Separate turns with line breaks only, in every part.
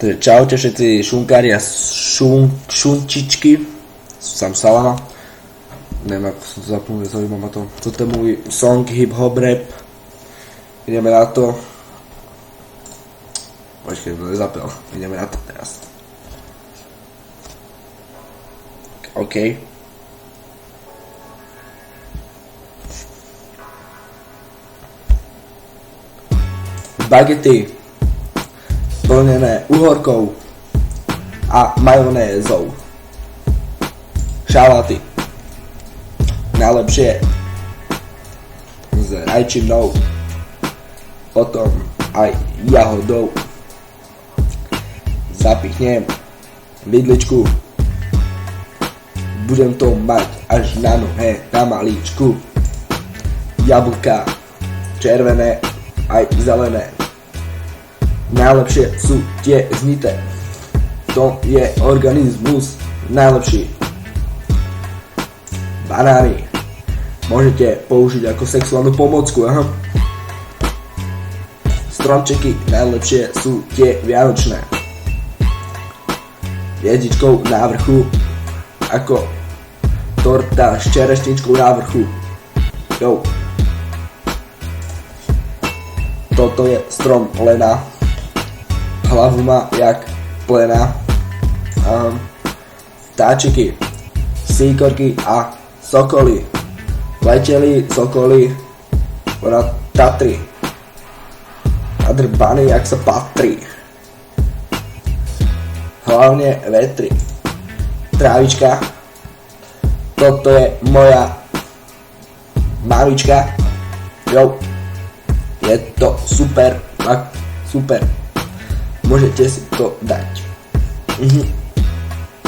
Takže čaute všetci šunkári a šunčičky. Sam Salama. Neviem, ako som to zapnul, zaujíma ma to. Toto je môj song, hip-hop, rap. Ideme na to. Počkej, to nezapel. Ideme na to teraz. OK. Bagety plnené uhorkou a majonézou. Šalaty najlepšie s rajčinou, potom aj jahodou. Zapichnem vidličku, budem to mať až na nohe, na malíčku. Jablka červené aj zelené. Najlepšie sú tie znité. To je organizmus najlepší. Banány môžete použiť ako sexuálnu pomôcku, aha. Stromčeky najlepšie sú tie vianočné. Hviezdičkou na vrchu, ako torta s čerešničkou na vrchu. Jo. Toto je strom lena. Hlavu má jak plena. Vtáčiky, síkorky a sokoly. Leteli sokoly na Tatry. Nadrbaný jak sa patrí. Hlavne vetri. Trávička. Toto je moja mamička. Jo. Je to super. Super. Môžete si to dať.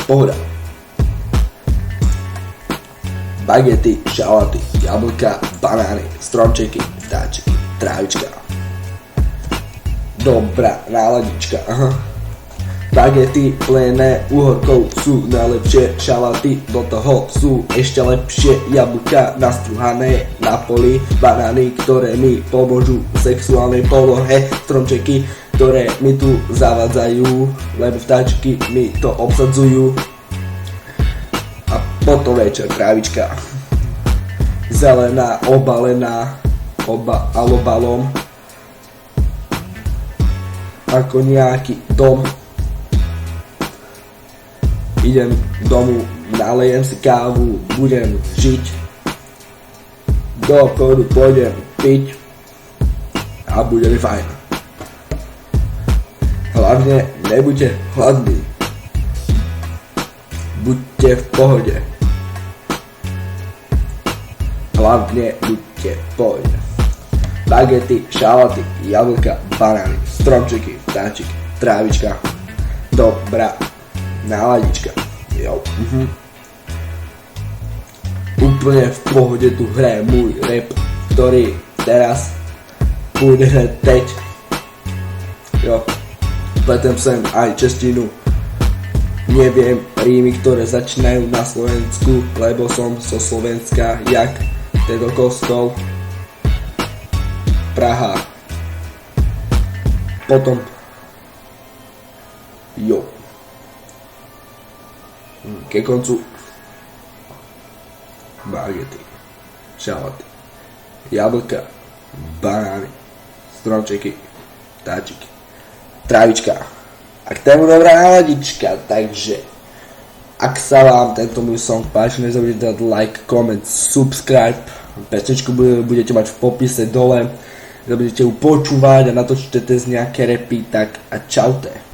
Pohoda. Bagety, šalaty, jablka, banány, stromčeky, vtáčiky, trávička. Dobrá náladička, aha. Bagety plnené uhorkou sú najlepšie, šalaty do toho sú ešte lepšie, jablka nastruhané na poli, banány, ktoré mi pomôžu v sexuálnej polohe, stromčeky, ktoré mi tu zavadzajú, lebo vtáčky mi to obsadzujú. A potom večer trávička. Zelená, obalená, alobalom. Ako nejaký dom. Idem domu, nalejem si kávu, budem žiť. Do obchodu pôjdem piť a bude mi fajn. Hlavne nebuďte hladní. Buďte v pohode. Hlavne buďte v pohode. Bagety, šalaty, jablka, banány, stromčeky, vtáčiky, trávička. Dobrá náladička. Jo. Úplne v pohode tu hraje môj rap, ktorý teraz bude teď. Jo. Pletem sem aj češtinu. Neviem rímy, ktoré začínajú na Slovensku, lebo som zo Slovenska, jak tento kostol. Praha. Potom jo. Ke koncu bagety, šalaty, jablka, banány, stromčeky, vtáčiky, trávička a k tému dobrá náladička. Takže ak sa vám tento môj song páči, nezabudnite dať like, comment, subscribe. Pesničku budete mať v popise dole, budete ju počúvať a natočíte z nejaké repy. Tak a čaute.